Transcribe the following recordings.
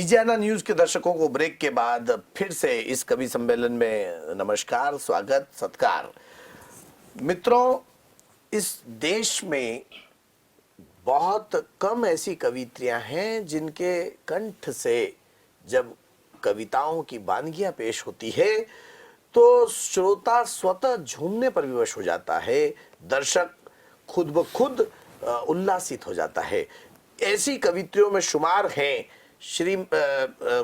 विजयाना news के दर्शकों को ब्रेक के बाद फिर से इस कवि सम्मेलन में नमस्कार, स्वागत, सत्कार। मित्रों, इस देश में बहुत कम ऐसी कवित्रियां हैं जिनके कंठ से जब कविताओं की वानगियां पेश होती है तो श्रोता स्वतः झूमने पर विवश हो जाता है, दर्शक खुद ब खुद उल्लासित हो जाता है। ऐसी कवित्रियों में शुमार हैं श्री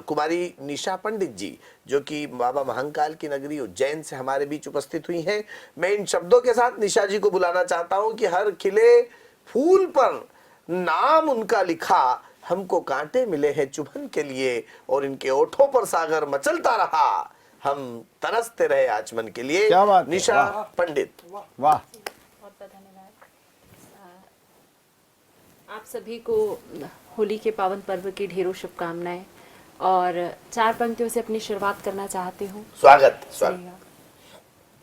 कुमारी निशा पंडित जी, जो कि बाबा महंकाल की नगरी उज्जैन से हमारे बीच उपस्थित हुई हैं। मैं इन शब्दों के साथ निशा जी को बुलाना चाहता हूं कि हर खिले फूल पर नाम उनका लिखा, हमको कांटे मिले हैं चुभन के लिए, और इनके ओठों पर सागर मचलता रहा, हम तरसते रहे आचमन के लिए। क्या बात है, निशा पंडित। वाह। बहुत बहुत धन्यवाद। आप सभी को होली के पावन पर्व की ढेरों शुभकामनाएं, और 4 पंक्तियों से अपनी शुरुआत करना चाहती हूँ। स्वागत स्वागत।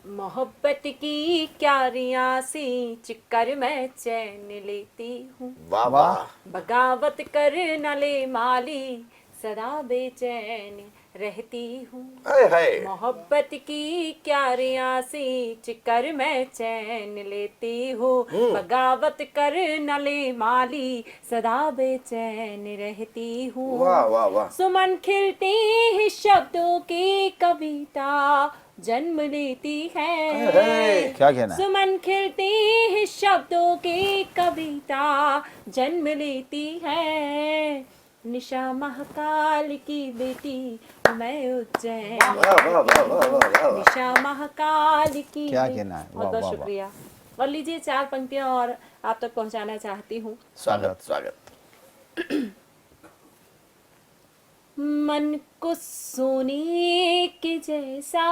मोहब्बत की क्यारियां सी चिक्कर मैं चैन लेती हूँ, वाह वाह। बगावत कर न ले माली, सदा बेचैन रहती हूँ। मोहब्बत की क्यारियां सी चिक्कर मैं चैन लेती हूँ, बगावत कर न ले माली, सदा बेचैन रहती हूँ। वाह वाह वाह। सुमन खिलती ही शब्दों की कविता जन्म लेती है। क्या कहना है? सुमन खिलती ही शब्दों की कविता जन्म लेती है। निशा महाकाल की बेटी मैं उज्जैन, निशा महाकाल की क्या बेटी। कहना है? बहुत वाह, बहुत वाह, शुक्रिया। और लीजिए 4 पंक्तियां और आप तक पहुंचाना चाहती हूँ। स्वागत स्वागत। मन को सोने के जैसा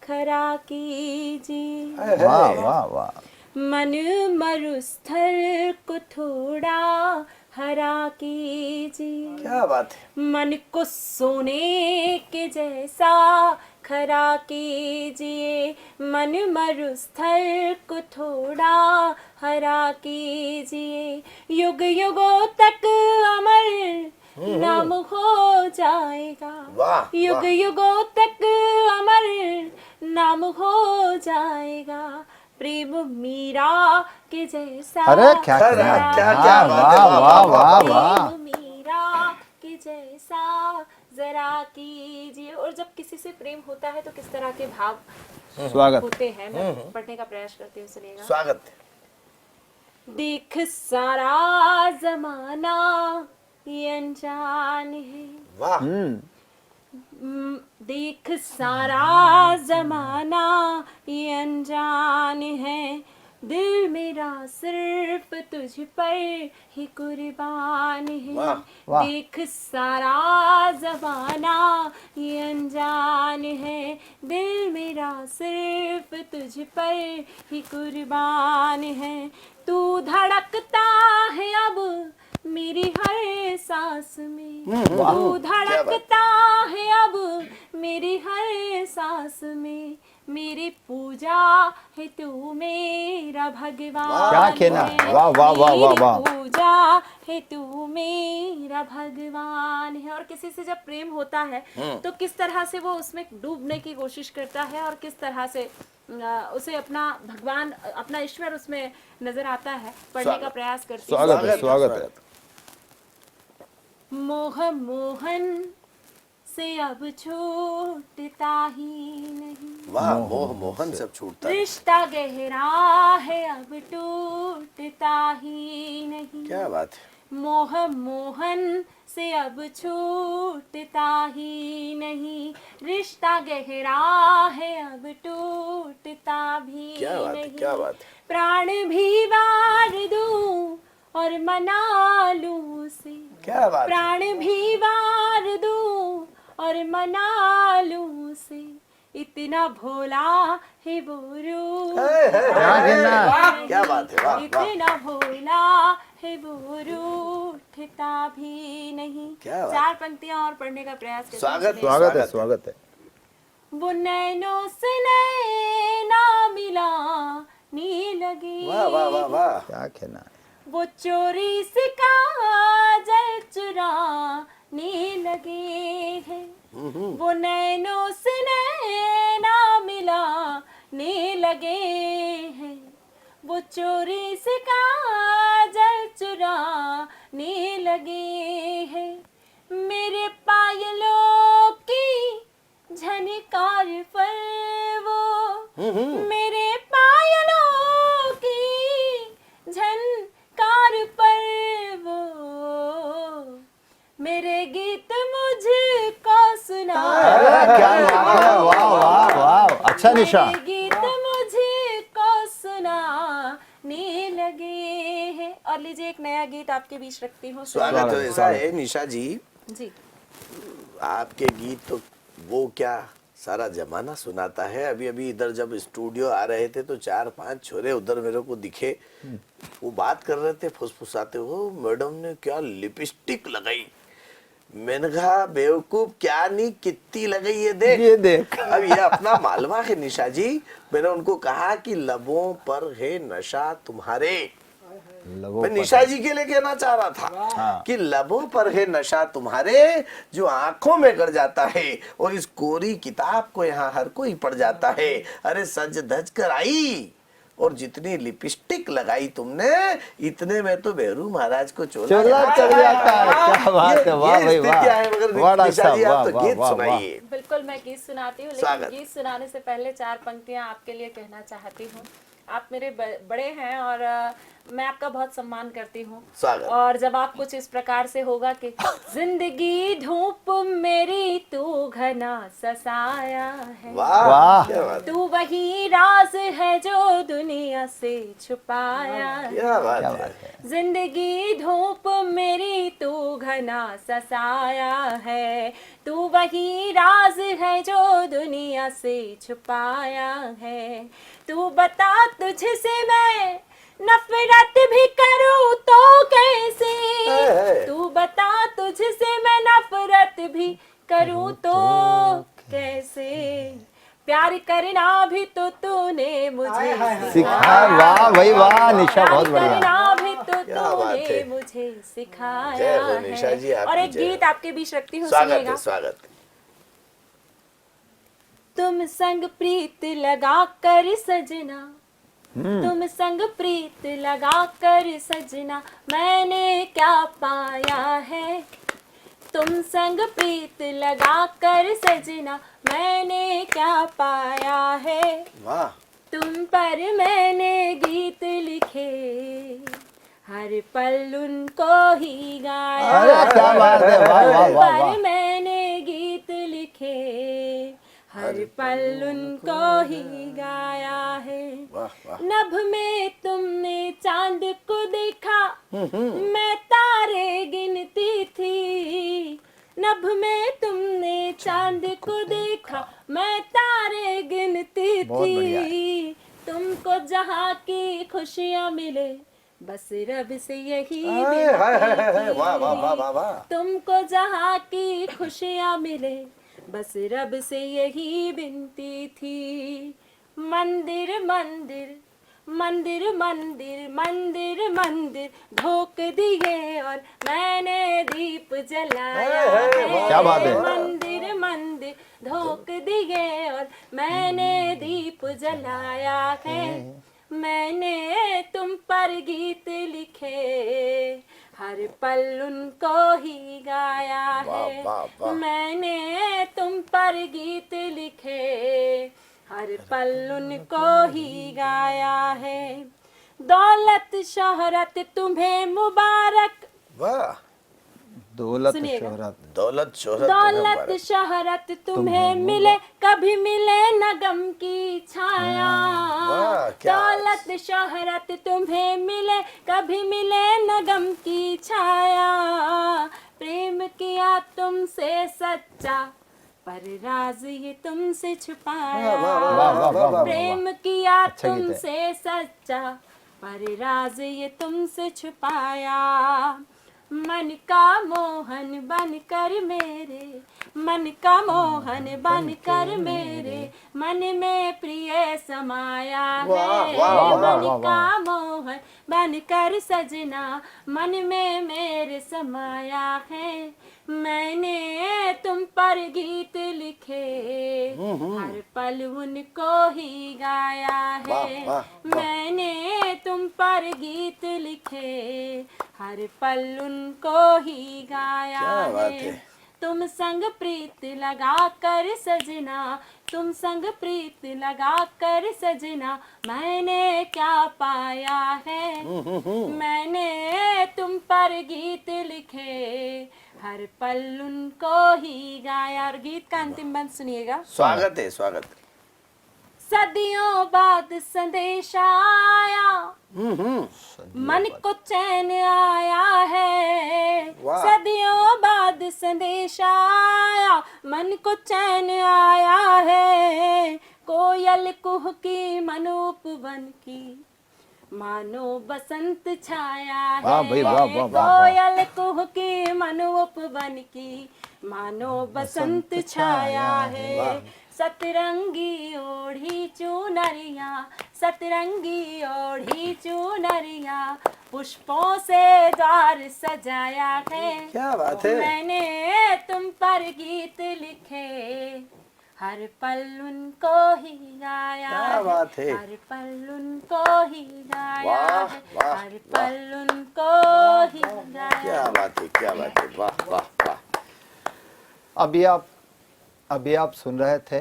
खरा कीजिए, वाह वाह वाह। मन मरुस्थल को थोड़ा हरा कीजिए। क्या बात है। मन को सोने के जैसा खरा कीजिए, मन मरुस्थल को थोड़ा हरा कीजिए। युग युगों तक अमर नाम हो जाएगा, वाह, युग वाह। युगों तक अमर नाम हो जाएगा। प्रेम मीरा के जैसा अरे क्या खरा, कहना है? क्या बात है, वाह वाह वाह वाह। प्रेम मीरा के जैसा जरा कीजिए। और जब किसी से प्रेम होता है तो किस तरह के भाव स्वागत। होते हैं, मैं पढ़ने का प्रयास करती हूँ, सुनिएगा। स्वागत। देख सारा जमाना ये अनजान है, वाह। देख सारा जमाना ये अनजान है, दिल मेरा सिर्फ तुझ पर ही कुर्बान है। वाह, वाह। देख सारा जमाना ये अनजान है, दिल मेरा सिर्फ तुझ पर ही कुर्बान है। तू धड़कता है अब मेरी हर सांस में, तू धड़कता है अब मेरी हर सांस में, मेरी पूजा है तू मेरा भगवान। क्या कहना है? वाह वाह वाह वाह वाह। मेरी पूजा है तू मेरा भगवान है। और किसी से जब प्रेम होता है तो किस तरह से वो उसमें डूबने की कोशिश करता है, और किस तरह से उसे अपना भगवान, अपना ईश्वर उसमें नजर आता है। पढ़ने का प्रयास करती हूँ। स्वागत है, स्वागत है। मोह मोहन से अब छूटता ही नहीं, वाह। मोह मोहन सब छूटता है। रिश्ता गहरा है अब टूटता ही नहीं। क्या बात है। मोह मोहन से अब छूटता ही नहीं, रिश्ता गहरा है अब टूटता भी क्या बात है, नहीं। क्या बात है। प्राण भी वार दूं और मना लूं उसे, क्या बात है। प्राण भी वार दूं और मना लूं उसे, इतना भोला है वो रूप। क्या कहना है? क्या बात है। वाह वाह। इतना भोला है वो रूठता भी नहीं। क्या बात। 4 पंक्तियां और पढ़ने का प्रयास करती हूँ, स्वागत, सुनिए। स्वागत है, स्वागत है। वो नैनों से नैना मिला नी लगी, वाह वाह वाह वाह। क्या कहना है? वो चोरी से काजल चुरा नी लगे हैं, वो नैनों से नैना मिला नी लगे हैं, वो चोरी से काजल चुराने लगे हैं, मेरे पायलों की झनकार पर वो, मेरे पायलों की झनकार पर वो, मेरे गीत मुझको सुना, क्या बात है, वाह वाह वाह, अच्छा निशा। मेरे गीत मुझको सुनाने लगे हैं। और लीजिए एक नया गीत आपके बीच रखती हूँ। स्वागत है। ऐसा है निशा जी, जी आपके गीत तो वो क्या सारा जमाना सुनाता है। अभी अभी इधर जब स्टूडियो आ रहे थे तो 4-5 छोरे उधर मेरे को दिखे, वो बात कर रहे थे फुसफुसाते, हो मैडम ने क्या लिपस्टिक लगाई। मैंने कहा बेवकूफ क्या नहीं कितनी लगाई ये देख, ये देख। अब ये अपना मालवा है निशा जी। मैंने उनको कहा कि लबों पर है नशा तुम्हारे, मैं निशा जी के लिए कहना चाह रहा था कि लबों पर है नशा तुम्हारे जो आंखों में गड़ जाता है, और इस कोरी किताब को यहाँ हर कोई पढ़ जाता है। अरे सज धज कर आई और जितनी लिपस्टिक लगाई तुमने इतने में तो बेहरू महाराज को चोला चल जाता है। क्या बात है, वाह भाई वाह, मगर निशा जी आप तो गीत सुनाइए। बिल्कुल मैं गीत सुनाती हूँ, लेकिन गीत सुनाने से पहले 4 पंक्तियाँ आपके लिए कहना चाहती हूँ। आप मेरे बड़े हैं और मैं आपका बहुत सम्मान करती हूँ। और जब आप कुछ इस प्रकार से होगा कि जिंदगी धूप मेरी तू घना ससाया है, वाह, तू वही राज है जो दुनिया से छुपाया है, क्या बात है। जिंदगी धूप मेरी तू घना ससाया है, तू वही राज है जो दुनिया से छुपाया है, तू बता तुझसे मैं नफरत भी करूं तो कैसे, तू बता तुझसे मैं नफरत भी करूं तो कैसे, प्यार करना भी तो तूने मुझे सिखा। वाह भाई वाह निशा, बहुत बढ़िया। करना भी तो तूने मुझे सिखाया है। और एक गीत आपके बीच रखती हूँ, सुनिएगा। स्वागत। तुम संग प्रीत लगा कर सजना, तुम संग प्रीत लगा कर सजना, मैंने क्या पाया है, तुम संग प्रीत लगा कर सजना, मैंने क्या पाया है, वाह, तुम पर मैंने गीत लिखे, हर पल उनको ही गाया। अरे क्या बात है, वाह वाह वाह वाह। पर मैंने गीत लिखे, हर पल उनको ही गाया है। नभ में तुमने चांद को देखा, मैं तारे गिनती थी, नभ में तुमने चांद को देखा, मैं तारे गिनती थी, तुमको जहाँ की खुशियाँ मिले बस रब से यही विनती थी, तुमको जहाँ की खुशियाँ मिले बस रब से यही विनती थी, मंदिर मंदिर मंदिर मंदिर मंदिर मंदिर धोख दिए और मैंने दीप जलाया है, क्या बात है। मंदिर मंदिर धोख दिए और मैंने दीप जलाया है, मैंने तुम पर गीत लिखे, हर पल उनको ही गाया है, मैंने तुम पर गीत लिखे, हर पल उनको ही गाया है, दौलत शोहरत तुम्हें मुबारक। वाह, दौलत सुनिएगा। शोहरत, दौलत शोहरत दौलत शोहरत तुम्हें मिले कभी मिले न गम की छाया, दौलत शोहरत तुम्हें मिले कभी मिले न गम की छाया, प्रेम किया तुमसे सच्चा पर राज ये तुमसे छुपाया, प्रेम किया तुमसे सच्चा पर राज ये तुमसे छुपाया, मन का मोहन बनकर मेरे, मन का मोहन बनकर मेरे मन में प्रिय समाया है। मन का मोहन बनकर सजना मन में मेरे समाया है। मैंने तुम पर गीत लिखे हर पल उनको ही गाया है। मैंने तुम पर गीत लिखे हर पल उनको ही गाया है। तुम संग प्रीत लगा कर सजना, तुम संग प्रीत लगा कर सजना मैंने क्या पाया है। मैंने तुम पर गीत लिखे हर पल उनको ही गाया। और गीत का अंतिम बंद सुनिएगा। स्वागत है, स्वागत है। सदियों बाद संदेश आया, मन को चैन आया है। सदियों बाद संदेश आया, मन को चैन आया है। कोयल कुह की मनोपवन की मानो बसंत छाया है। कोयल कुह की मनोपवन की मानो बसंत छाया है। सतरंगी ओढ़ी चुनरिया, सतरंगी ओढ़ी चुनरिया पुष्पों से द्वार सजाया है। क्या बात है। मैंने तुम पर गीत लिखे हर पल उनको ही गाया। क्या बात है। हर पल उनको ही गाया है। हर पल उनको ही गाया। क्या बात है, क्या बात है, वाह वाह वाह। अभी आप सुन रहे थे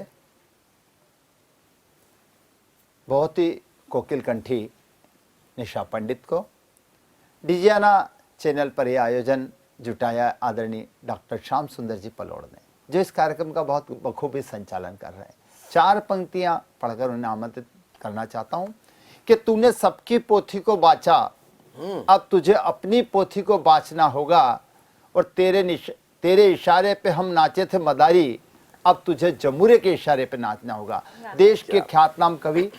बहुत ही कोकिल कंठी निशा पंडित को। डिजियाना चैनल पर यह आयोजन जुटाया आदरणीय डॉक्टर श्याम सुंदर जी पलोड़ ने, जो इस कार्यक्रम का बहुत बखूबी संचालन कर रहे हैं। 4 पंक्तियां पढ़कर उन्हें आमंत्रित करना चाहता हूं कि तूने सबकी पोथी को बाचा, अब तुझे अपनी पोथी को बाचना होगा। और तेरे इशारे पे हम नाचे थे मदारी, अब तुझे जमूरे के इशारे पे नाचना होगा। देश के ख्यातनाम कवि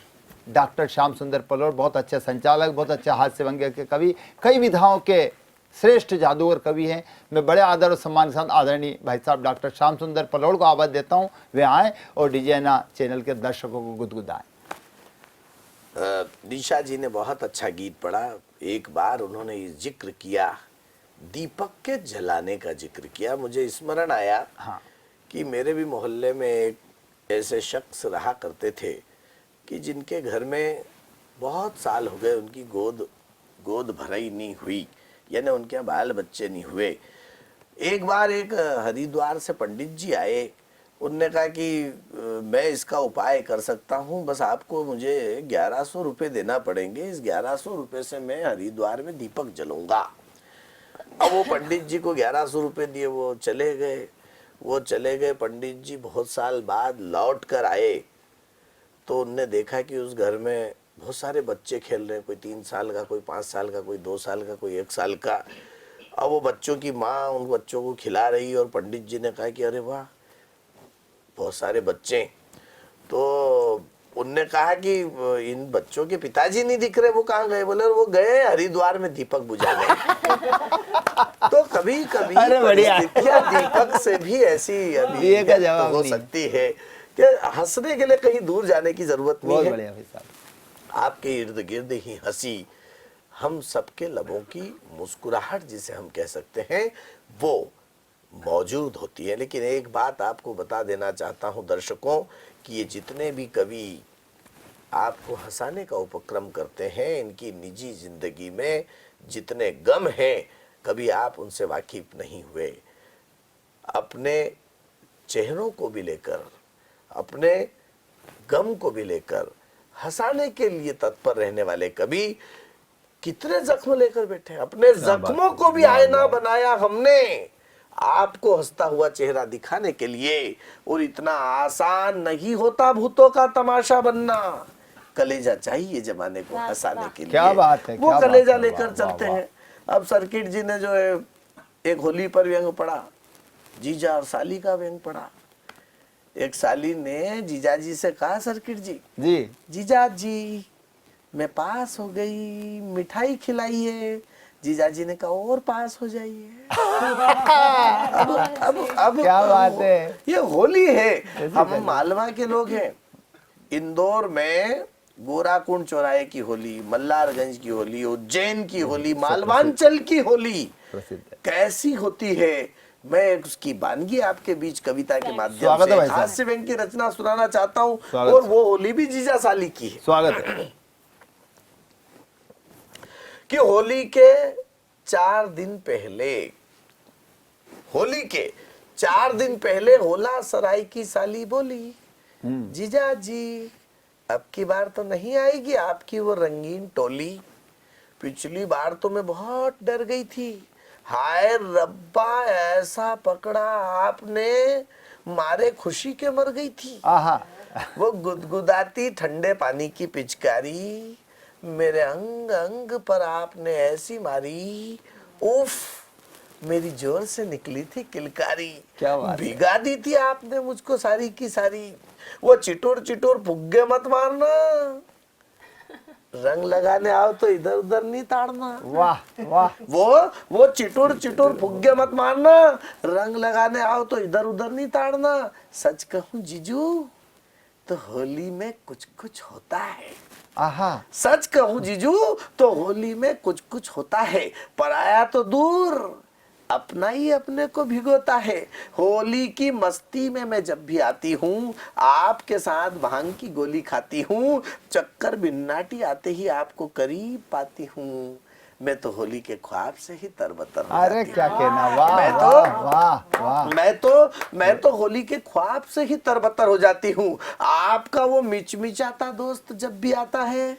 डॉक्टर श्याम सुंदर पलोड़, बहुत अच्छे संचालक, बहुत अच्छे हास्य व्यंग्य के कवि, कई विधाओं के श्रेष्ठ जादूगर कवि हैं। मैं बड़े आदर और सम्मान के साथ आदरणीय भाई साहब डॉक्टर श्याम सुंदर पलोड़ को आवाज देता हूं, वे आए और डिजियाना चैनल के दर्शकों को गुदगुदाएं। निशा जी ने बहुत अच्छा गीत पढ़ा। एक बार उन्होंने ये जिक्र किया, दीपक के जलाने का जिक्र किया। मुझे स्मरण आया कि मेरे भी मोहल्ले में एक ऐसे शख्स रहा करते थे कि जिनके घर में बहुत साल हो गए उनकी गोद भराई नहीं हुई, यानी उनके बाल बच्चे नहीं हुए। एक बार एक हरिद्वार से पंडित जी आए, उनने कहा कि मैं इसका उपाय कर सकता हूँ, बस आपको मुझे 1100 रुपये देना पड़ेंगे, इस 1100 रुपये से मैं हरिद्वार में दीपक जलाऊंगा। अब वो पंडित जी को 1100 रुपये दिए, वो चले गए। पंडित जी बहुत साल बाद लौट कर आए तो उनने देखा कि उस घर में बहुत सारे बच्चे खेल रहे हैं, कोई 3 साल का, कोई 5 साल का, कोई 2 साल का, कोई 1 साल का। अब वो बच्चों की माँ उन बच्चों को खिला रही और पंडित जी ने कहा कि अरे वाह बहुत सारे बच्चे। तो उनने कहा कि इन बच्चों के पिताजी नहीं दिख रहे, वो कहाँ गए? बोले वो गए हरिद्वार में दीपक बुझाने। तो कभी कभी परिस्थितियां दीपक से भी ऐसी हो सकती है कि हंसने के लिए कहीं दूर जाने की जरूरत नहीं है। आपके इर्द गिर्द ही हंसी, हम सबके लबों की मुस्कुराहट जिसे हम कह सकते हैं, वो मौजूद होती है। लेकिन एक बात आपको बता देना चाहता हूं दर्शकों कि ये जितने भी कवि आपको हंसाने का उपक्रम करते हैं, इनकी निजी जिंदगी में जितने गम हैं कभी आप उनसे वाकिफ नहीं हुए। अपने चेहरों को भी लेकर, अपने गम को भी लेकर हंसाने के लिए तत्पर रहने वाले कवि कितने जख्म लेकर बैठे। अपने जख्मों को भी आईना बनाया हमने आपको हंसता हुआ चेहरा दिखाने के लिए। और इतना आसान नहीं होता भूतों का तमाशा बनना, कलेजा चाहिए जमाने को हंसाने के लिए। क्या बात है, वो कलेजा लेकर चलते हैं। अब सर्किट जी ने जो है एक होली पर व्यंग पढ़ा, जीजा और साली का व्यंग पढ़ा। एक साली ने जीजा जी से कहा, सर्किट जी जीजा जी मैं पास हो गई, मिठाई खिलाइए, जीजा जी ने कहा और पास हो जाइए। अब क्या बात है। ये होली है, हम मालवा के लोग हैं। इंदौर में गोराकुंड चौराहे की होली, मल्लारगंज की होली, उज्जैन की होली, मालवांचल की होली प्रसिद्ध है। कैसी होती है, मैं उसकी वानगी आपके बीच कविता के माध्यम स्वागत है से भाई साहब। हास्य व्यंग की रचना सुनाना चाहता हूँ। स्वागत और है। वो होली भी जीजा साली की है स्वागत है। कि होली के 4 दिन पहले, होली के 4 दिन पहले होला सराय की साली बोली, जीजा जी अब की बार तो नहीं आएगी आपकी वो रंगीन टोली। पिछली बार तो मैं बहुत डर गई थी, हाय रब्बा ऐसा पकड़ा आपने, मारे खुशी के मर गई थी। आहा। वो गुदगुदाती ठंडे पानी की पिचकारी मेरे अंग अंग पर आपने ऐसी मारी, उफ मेरी जोर से निकली थी किलकारी। क्या बात है। भिगा दी थी आपने मुझको सारी की सारी। वो चिटोर चिटोर फुग्गे मत मारना, रंग लगाने आओ तो इधर उधर नहीं ताड़ना। वाह वाह। वो चिटोर चिटोर फुग्गे मत मारना, रंग लगाने आओ तो इधर उधर नहीं ताड़ना। सच कहूं जीजू तो होली में कुछ कुछ होता है। आहा। सच कहूं जीजू तो होली में कुछ कुछ होता है, पराया तो दूर अपना ही अपने को भिगोता है। होली की मस्ती में मैं जब भी आती हूँ, आपके साथ भांग की गोली खाती हूँ, चक्कर बिन्नाटी आते ही आपको करीब पाती हूँ। मैं तो होली के ख्वाब से ही तरबतर हो अरे जाती क्या हूँ। कहना, वाह मैं वाह तो- वाह वाह। मैं तो होली के ख्वाब से ही तरबतर हो जाती हूँ। आपका वो मिचमिचाता दोस्त जब भी आता है,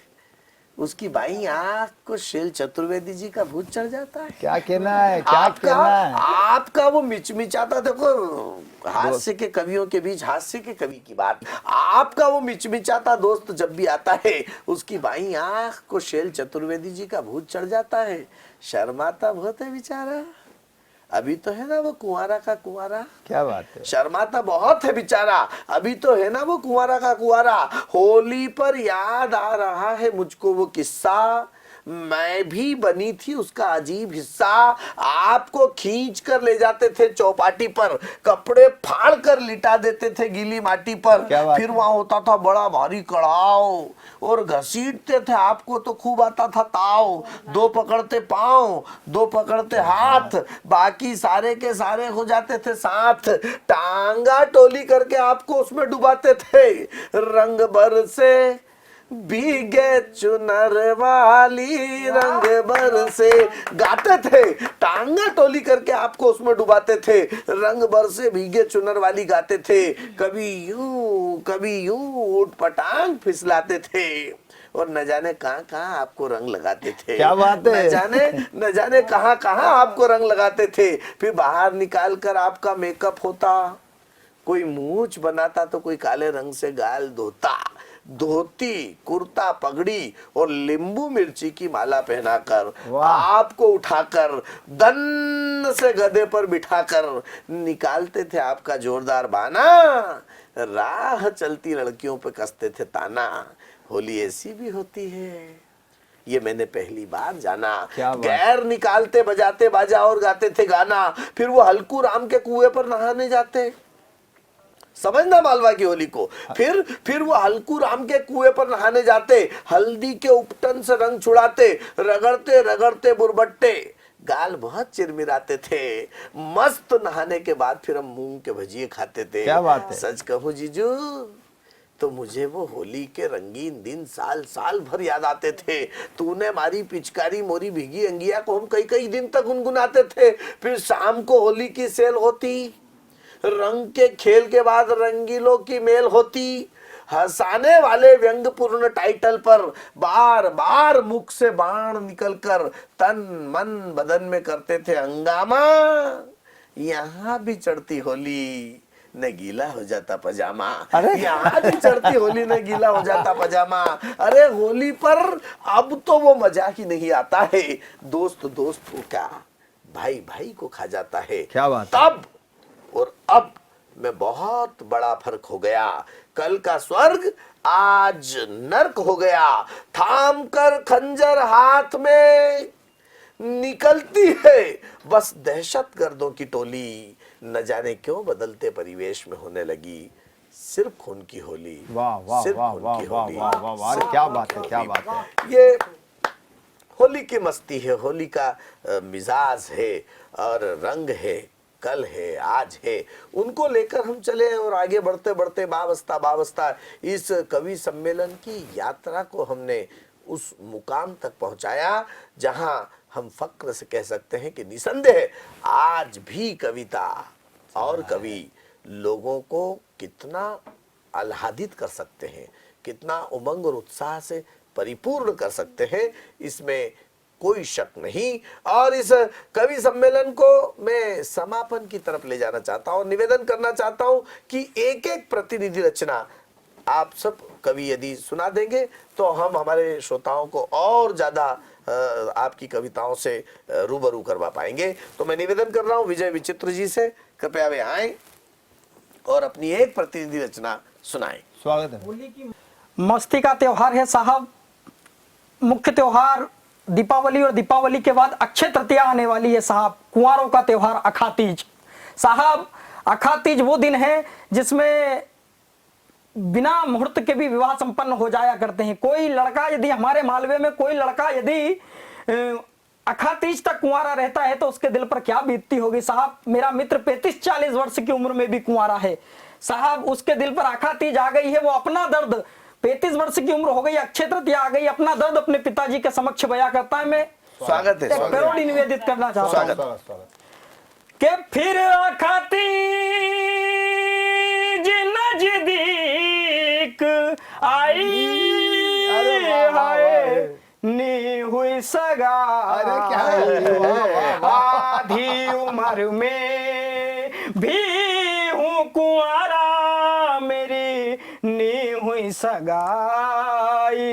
उसकी बाई आंख को शेल चतुर्वेदी जी का भूत चढ़ जाता है। क्या कहना है, क्या कहना है। आपका वो मिचमिचाता, देखो हास्य के कवियों के बीच हास्य के कवि की बात, आपका वो मिचमिचाता दोस्त जब भी आता है, उसकी बाई आंख को शेल चतुर्वेदी जी का भूत चढ़ जाता है। शर्माता बहुत है बेचारा, अभी तो है ना वो कुंवारा का कुंवारा। क्या बात है। शर्माता बहुत है बेचारा, अभी तो है ना वो कुंवारा का कुंवारा। होली पर याद आ रहा है मुझको वो किस्सा, मैं भी बनी थी उसका अजीब हिस्सा। आपको खींच कर ले जाते थे चौपाटी पर, कपड़े फाड़ कर लिटा देते थे गीली माटी पर। क्या बात फिर वहां होता था बड़ा भारी कड़ाव और घसीटते थे आपको तो खूब आता था ताव। 2 पकड़ते पांव, 2 पकड़ते हाथ, बाकी सारे के सारे हो जाते थे साथ। टांगा टोली करके आपको उसमें डुबाते थे, रंग भर से भीगे चुनर वाली रंग भर से गाते थे। टांगा टोली करके आपको उसमें डुबाते थे, रंग भर से भीगे चुनर वाली गाते थे। कभी यूं ऊट पटांग फिसलाते थे और न जाने कहां आपको रंग लगाते थे। क्या बात है। न जाने कहां आपको रंग लगाते थे। फिर बाहर निकाल कर आपका मेकअप होता, कोई मूंछ बनाता तो कोई काले रंग से गाल धोता। धोती, कुर्ता, पगड़ी और नींबू मिर्ची की माला पहनाकर आपको उठाकर दन से गधे पर बिठाकर निकालते थे आपका जोरदार बाना। राह चलती लड़कियों पे कसते थे ताना। होली ऐसी भी होती है, ये मैंने पहली बार जाना। गैर निकालते बजाते बाजा और गाते थे गाना। फिर वो हल्कू राम के कुएं पर नहाने जाते, समझना मालवा की होली को। फिर वो हल्कू राम के कुएं पर नहाने जाते, हल्दी के उपटन से रंग छुड़ाते, रगड़ते रगड़ते बुरबट्टे, गाल बहुत चिरमिराते थे। मस्त नहाने के बाद फिर हम मूंग के भजिए खाते थे। क्या बात है। सच कहूं जीजू तो मुझे वो होली के रंगीन दिन साल साल भर याद आते थे। तूने मारी पिचकारी मोरी भीगी अंगिया को हम कई कई दिन तक गुनगुनाते थे। फिर शाम को होली की सेल होती, रंग के खेल के बाद रंगीलों की मेल होती। हंसाने वाले व्यंगपूर्ण टाइटल पर बार बार मुख से बाण निकलकर तन मन बदन में करते थे हंगामा। यहाँ भी चढ़ती होली न गीला हो जाता पजामा। यहाँ भी चढ़ती होली न गीला हो जाता पजामा। अरे होली पर अब तो वो मजा ही नहीं आता है। दोस्त दोस्त को क्या, भाई भाई को खा जाता है। क्या बात। तब और अब में बहुत बड़ा फर्क हो गया। कल का स्वर्ग आज नर्क हो गया। थाम कर खंजर हाथ में निकलती है बस दहशत गर्दों की टोली, न जाने क्यों बदलते परिवेश में होने लगी सिर्फ खून की होली। वाह वाह सिर्फ वाह खून वाह की वाह होली। वाह वाह वाह, अरे क्या बात है, क्या बात है। ये होली की मस्ती है, होली का मिजाज है और रंग है, कल है, आज है, उनको लेकर हम चले और आगे बढ़ते बढ़ते बावस्ता इस कवि सम्मेलन की यात्रा को हमने उस मुकाम तक पहुंचाया जहां हम फक्र से कह सकते हैं कि निसंदेह आज भी कविता और कवि लोगों को कितना आह्लादित कर सकते हैं, कितना उमंग और उत्साह से परिपूर्ण कर सकते हैं, इसमें कोई शक नहीं। और इस कवि सम्मेलन को मैं समापन की तरफ ले जाना चाहता हूं, निवेदन करना चाहता हूं कि एक एक प्रतिनिधि रचना आप सब कवि यदि सुना देंगे तो हम हमारे श्रोताओं को और ज्यादा आपकी कविताओं से रूबरू करवा पाएंगे। तो मैं निवेदन कर रहा हूं विजय विचित्र जी से, कृपया वे आए और अपनी एक प्रतिनिधि रचना सुनाएं। स्वागत है। मस्ती का त्योहार है साहब, मुख्य त्योहार दीपावली और दीपावली के बाद अक्षय तृतीया आने वाली है साहब, कुंवारों का त्योहार अखातीज। साहब अखातीज वो दिन है जिसमें बिना मुहूर्त के भी विवाह संपन्न हो जाया करते हैं। कोई लड़का यदि हमारे मालवे में कोई लड़का यदि अखातीज तक कुंवारा रहता है तो उसके दिल पर क्या बीतती होगी साहब। मेरा मित्र 35-40 वर्ष की उम्र में भी कुंवारा है साहब, उसके दिल पर अखातीज आ गई है, वो अपना दर्द 35 वर्ष की उम्र हो गई, अक्षय तृतीया आ गई, अपना दर्द अपने पिताजी के समक्ष बयां करता है। मैं स्वागत है, एक पैरोडी निवेदित करना चाहता हूं कि फिर अखातीज नजदीक आई, हाय नी हुई सगाई, आधी उम्र में भी हूँ कुंवारा, मेरी नी हुई सगाई,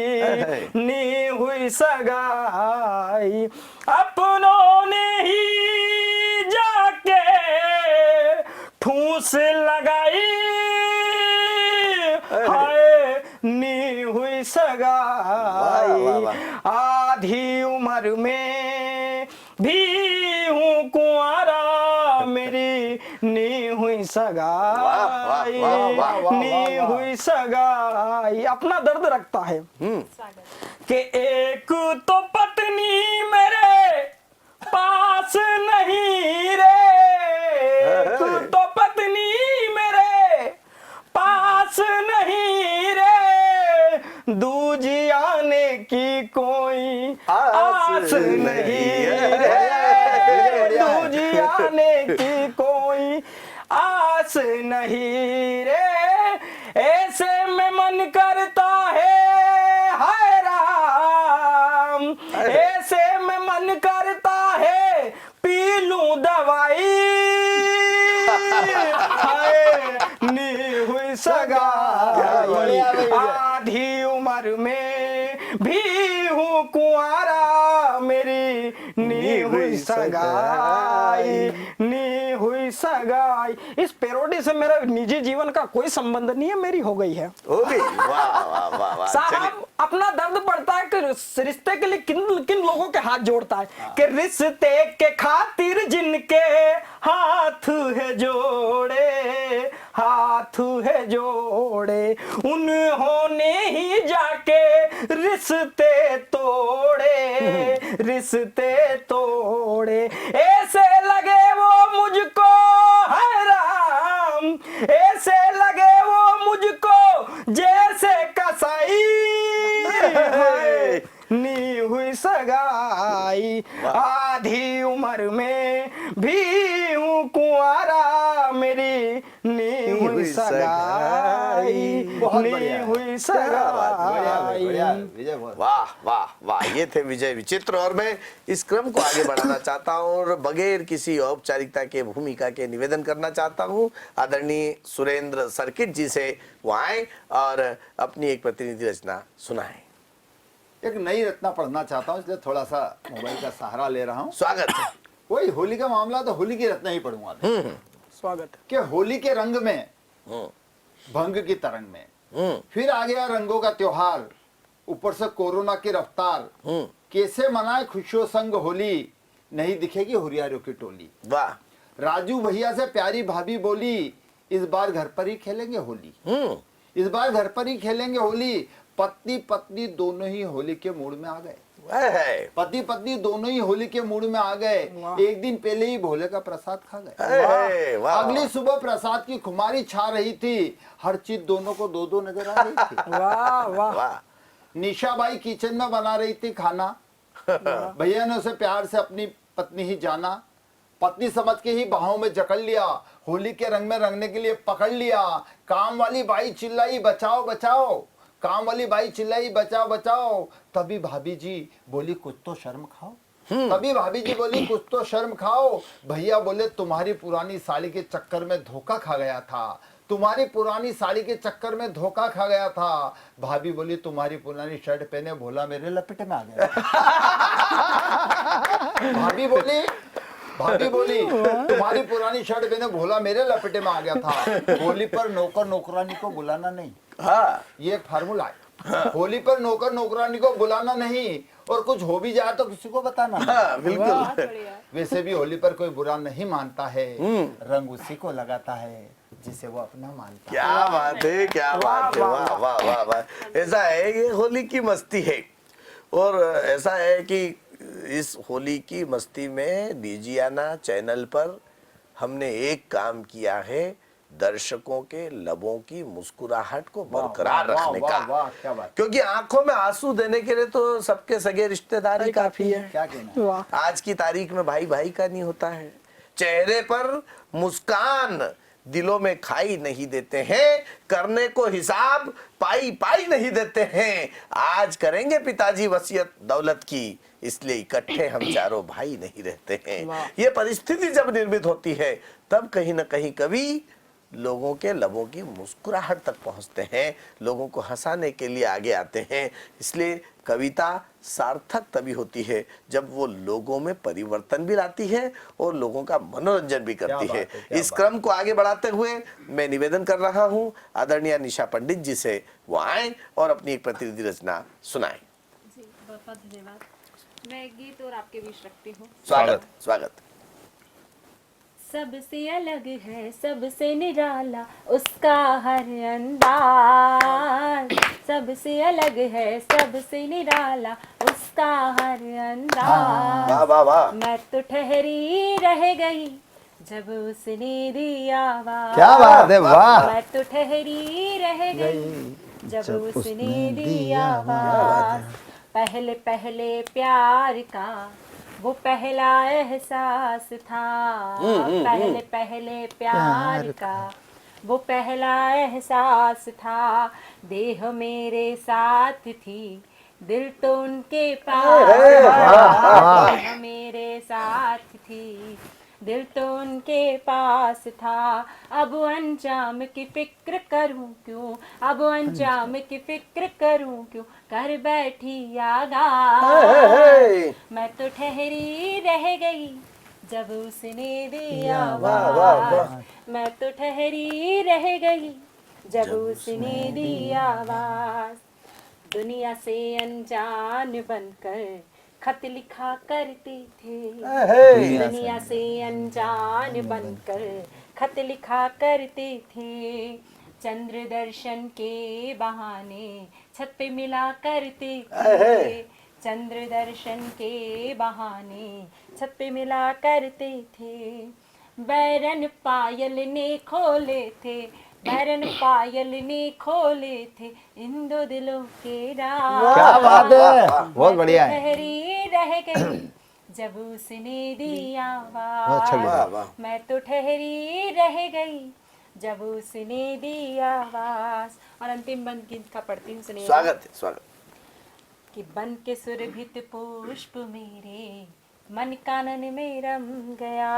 नी हुई सगाई, अपनों ने ही जाके ठूस लगाई, हाय नी हुई सगाई, आधी उम्र में भी हूँ कुंवारा, मेरी नी हुई सगाई, नी हुई सगाई। अपना दर्द रखता है कि एक तो पत्नी मेरे पास नहीं रे, एक तो पत्नी मेरे पास नहीं रे, दूजी आने की कोई आस नहीं रे, दूजी आने की कोई आस नहीं रे, ऐसे में मन करता है हाय राम, ऐसे में मन करता है पी लूं दवाई, हाय नी हुई सगाई, आधी उम्र में भी हूँ कुंवारा, मेरी नी हुई सगाई, नी हुई सगाई। इस पैरोडी से मेरा निजी जीवन का कोई संबंध नहीं है, मेरी हो गई है। हो गई, वाह वाह वाह वाह। साहब अपना दर्द पड़ता है कि रिश्ते के लिए किन किन लोगों के हाथ जोड़ता है कि रिश्ते के खातिर जिनके हाथ है जोड़े, हाथ है जोड़े, उन्होंने ही जाके रिश्ते तोड़े, रिश्ते तोड़े, ऐसे लगे वो मुझको है राम, ऐसे लगे वो मुझको जैसे कसाई, नी हुई सगाई, आधी उम्र में भी हूँ कुंवारा, मेरी नी हुई सगाई, नी हुई सगाई। वाह वाह वाह, ये थे विजय विचित्र। और मैं इस क्रम को आगे बढ़ाना चाहता हूं और बगैर किसी औपचारिकता के भूमिका के निवेदन करना चाहता हूं आदरणीय सुरेंद्र सर्किट जी से, वो आए और अपनी एक प्रतिनिधि रचना सुनाएं। एक नई रचना पढ़ना चाहता हूँ, इसलिए थोड़ा सा मोबाइल का सहारा ले रहा हूँ। स्वागत है। वही होली का मामला, तो होली की रचना ही पढ़ूंगा स्वागत है। कि होली के रंग में भंग की तरंग में फिर आ गया रंगों का त्योहार, ऊपर से कोरोना की रफ्तार, कैसे मनाए खुशियों संग होली, नहीं दिखेगी हुरियारों की टोली। वाह। राजू भैया से प्यारी भाभी बोली, इस बार घर पर ही खेलेंगे होली, इस बार घर पर ही खेलेंगे होली। पति पत्नी दोनों ही होली के मूड में आ गए, पति पत्नी दोनों ही होली के मूड में आ गए। एक दिन पहले ही भोले का प्रसाद खा गए। अगली सुबह प्रसाद की खुमारी छा रही थी, हर चीज दोनों को दो दो नजर आ रही थी। वाह वाह। निशाबाई किचन में बना रही थी खाना, भैया ने उसे प्यार से अपनी पत्नी ही जाना, पत्नी समझ के ही बाहों में जकड़ लिया, होली के रंग में रंगने के लिए पकड़ लिया। काम वाली बाई चिल्लाई बचाओ बचाओ, काम वाली बाई चिल्लाई बचाओ बचाओ। तभी भाभी जी बोली कुछ तो शर्म खाओ, तभी भाभी जी बोली कुछ तो शर्म खाओ। भैया बोले तुम्हारी पुरानी साड़ी के चक्कर में धोखा खा गया था, तुम्हारी पुरानी साड़ी के चक्कर में धोखा खा गया था। भाभी बोली तुम्हारी पुरानी शर्ट पहने भोला मेरे लपेटे में आ गया। भाभी बोली तुम्हारी पुरानी शर्ट पहने भोला मेरे लपेटे में आ गया था। होली पर नौकर नौकरानी को बुलाना नहीं, ये एक फार्मूला है। होली पर नौकर नौकरानी को बुलाना नहीं, और कुछ हो भी जाए तो किसी को बताना नहीं। बिल्कुल। वैसे भी होली पर कोई बुरा नहीं मानता है, रंग उसी को लगाता है जिसे वो अपना मानता है। क्या बात है, क्या बात है, वाह वाह वाह वाह। ऐसा है, ये होली की मस्ती है, और ऐसा है कि इस होली की मस्ती में डीजियाना चैनल पर हमने एक काम किया है, दर्शकों के लबों की मुस्कुराहट को बरकरार रखने का। क्या बात। क्योंकि आंखों में आंसू देने के लिए तो सबके सगे रिश्तेदारी काफी है। क्या कहना। आज की तारीख में भाई भाई का नहीं होता है, चेहरे पर मुस्कान दिलों में खाई नहीं देते हैं, करने को हिसाब पाई पाई नहीं देते हैं। आज करेंगे पिताजी वसीयत दौलत की, इसलिए इकट्ठे हम चारों भाई नहीं रहते हैं। ये परिस्थिति जब निर्मित होती है, तब कहीं ना कहीं कवि लोगों के लबों की मुस्कुराहट तक पहुंचते हैं, लोगों को हंसाने के लिए आगे आते हैं। इसलिए कविता सार्थक तभी होती है जब वो लोगों में परिवर्तन भी लाती है और लोगों का मनोरंजन भी करती है। इस क्रम को आगे बढ़ाते हुए मैं निवेदन कर रहा हूं आदरणीय निशा पंडित जी से, वो आए और अपनी एक प्रतिनिधि रचना सुनाएं। जी बहुत बहुत धन्यवाद। मैं एक गीत और आपके बीच रखती हूँ। स्वागत स्वागत। सबसे अलग है सबसे निराला उसका हर अंदाज, सबसे अलग है सबसे निराला उसका हर अंदाज। वाह वाह वाह। मैं तो ठहरी रह गई जब उसने दी आवाज। क्या बात है, वाह। मैं तो ठहरी रह गई जब उसने दी आवाज। पहले पहले प्यार का वो पहला एहसास था, पहले पहले प्यार का वो पहला एहसास था। देह मेरे साथ थी दिल तो उनके पास था, देह मेरे साथ थी दिल तो उनके पास था। अब अंजाम की फिक्र करूं क्यों, अब अंजाम की फिक्र करूं क्यों, कर बैठी आगाह। मैं तो ठहरी रह गई जब उसने दिया आवाज, मैं तो ठहरी रह गई जब उसने दिया आवाज। दुनिया से अनजान बनकर खत लिखा करते थे, दुनिया से अनजान बनकर खत लिखा करते थे। चंद्र दर्शन के बहाने छत पे मिला करते थे, चंद्र दर्शन के बहाने छत पे मिला करते थे। बैरन पायल ने खोले थे, बैरन पायल ने खोले थे इन दो दिलों के राज। क्या बात है, बहुत बढ़िया है। ठहरी रह गई जब उसने दी आवाज, मैं तो ठहरी रह गई जब उसने दी आवाज। और अंतिम बंद गीत का पढ़ती हूँ, सुनिए। स्वागत है स्वागत। कि बन के सुरभित पुष्प मेरे मन कानन में रम गया,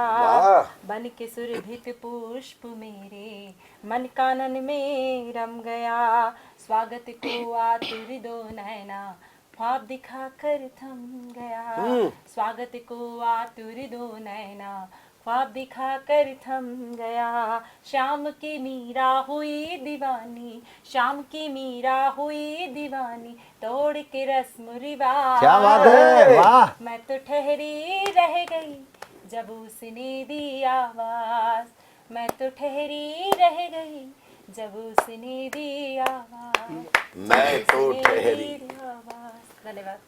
बन के सुरभित पुष्प मेरे मन कानन में रम गया। स्वागत को आतुर दो नैना ख्वाब दिखा कर थम गया, स्वागत को आतुर दो नैना ख्वाब दिखाकर थम गया, शाम की मीरा हुई दीवानी, शाम की मीरा हुई दीवानी, तोड़ के रस्म रिवाज। क्या बात है, वाह। मैं तो ठहरी रह गई जब उसने दी आवाज, मैं तो ठहरी रह गई जब उसने दी आवाज, मैं तो ठहरी, धन्यवाद।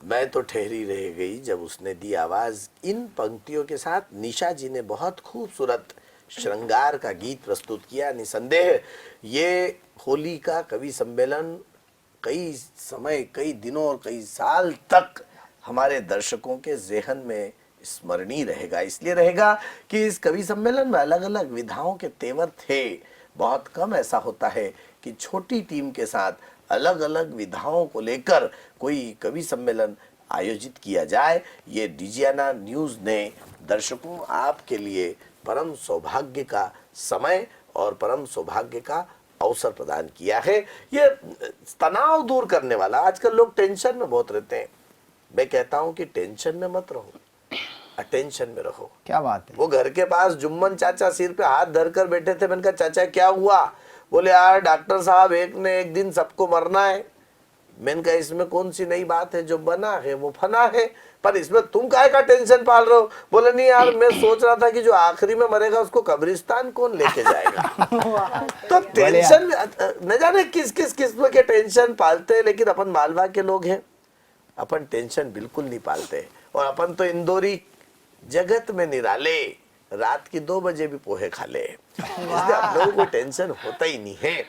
मैं तो ठहरी रह गई जब उसने दी आवाज। इन पंक्तियों के साथ निशा जी ने बहुत खूबसूरत श्रृंगार का गीत प्रस्तुत किया। निसंदेह ये होली का कवि सम्मेलन कई समय, कई दिनों और कई साल तक हमारे दर्शकों के ज़हन में स्मरणीय रहेगा। इसलिए रहेगा कि इस कवि सम्मेलन में अलग अलग विधाओं के तेवर थे। बहुत कम ऐसा होता है कि छोटी टीम के साथ अलग अलग विधाओं को लेकर कोई कवि सम्मेलन आयोजित किया जाए। ये डिजियाना न्यूज़ ने दर्शकों आपके लिए परम सौभाग्य का समय और परम सौभाग्य का अवसर प्रदान किया है। ये तनाव दूर करने वाला, आजकल लोग टेंशन में बहुत रहते हैं। मैं कहता हूं कि टेंशन में मत रहो, अटेंशन में रहो। क्या बात है। वो घर के पास जुम्मन चाचा सिर पे हाथ धर कर बैठे थे। मैंने कहा चाचा क्या हुआ? बोले यार डॉक्टर साहब एक ने एक दिन सबको मरना है। मैंने कहा इसमें कौन सी नई बात है, जो बना है वो फना है, पर इसमें तुम काहे का टेंशन पाल रहे हो? बोले नहीं यार मैं सोच रहा था कि जो आखिरी में मरेगा उसको कब्रिस्तान कौन लेके जाएगा। तो टेंशन न जाने किस किस किस्म के टेंशन पालते हैं, लेकिन अपन मालवा के लोग हैं, अपन टेंशन बिल्कुल नहीं पालते। और अपन तो इंदौरी जगत में निराले, रात की 2 बजे भी पोहे खा ले, इसलिए आप लोगों को टेंशन होता ही नहीं है।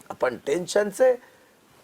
अपन टेंशन से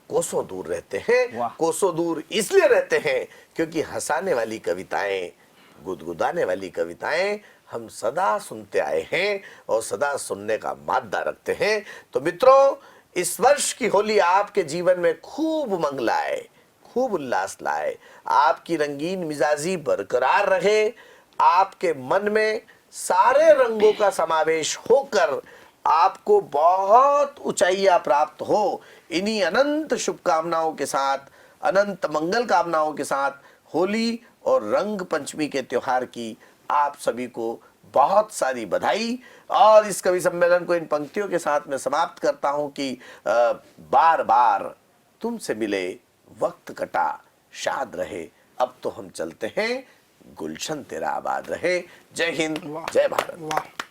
कोसों दूर रहते हैं। कोसों दूर इसलिए रहते हैं क्योंकि हंसाने वाली कविताएं, गुदगुदाने वाली कविताएं हम सदा सुनते आए हैं और सदा सुनने का मादा रखते हैं। तो मित्रों, इस वर्ष की होली आपके जीवन में खूब मंग लाए, खूब उल्लास लाए, आपकी रंगीन मिजाजी बरकरार रहे, आपके मन में सारे रंगों का समावेश होकर आपको बहुत ऊंचाइयां प्राप्त हो। इन्हीं अनंत शुभकामनाओं के साथ, अनंत मंगल कामनाओं के साथ होली और रंग पंचमी के त्योहार की आप सभी को बहुत सारी बधाई। और इस कवि सम्मेलन को इन पंक्तियों के साथ मैं समाप्त करता हूं कि बार बार तुमसे मिले वक्त कटा शाद रहे, अब तो हम चलते हैं, गुलशन तेरा आबाद रहे। जय हिंद, जय भारत।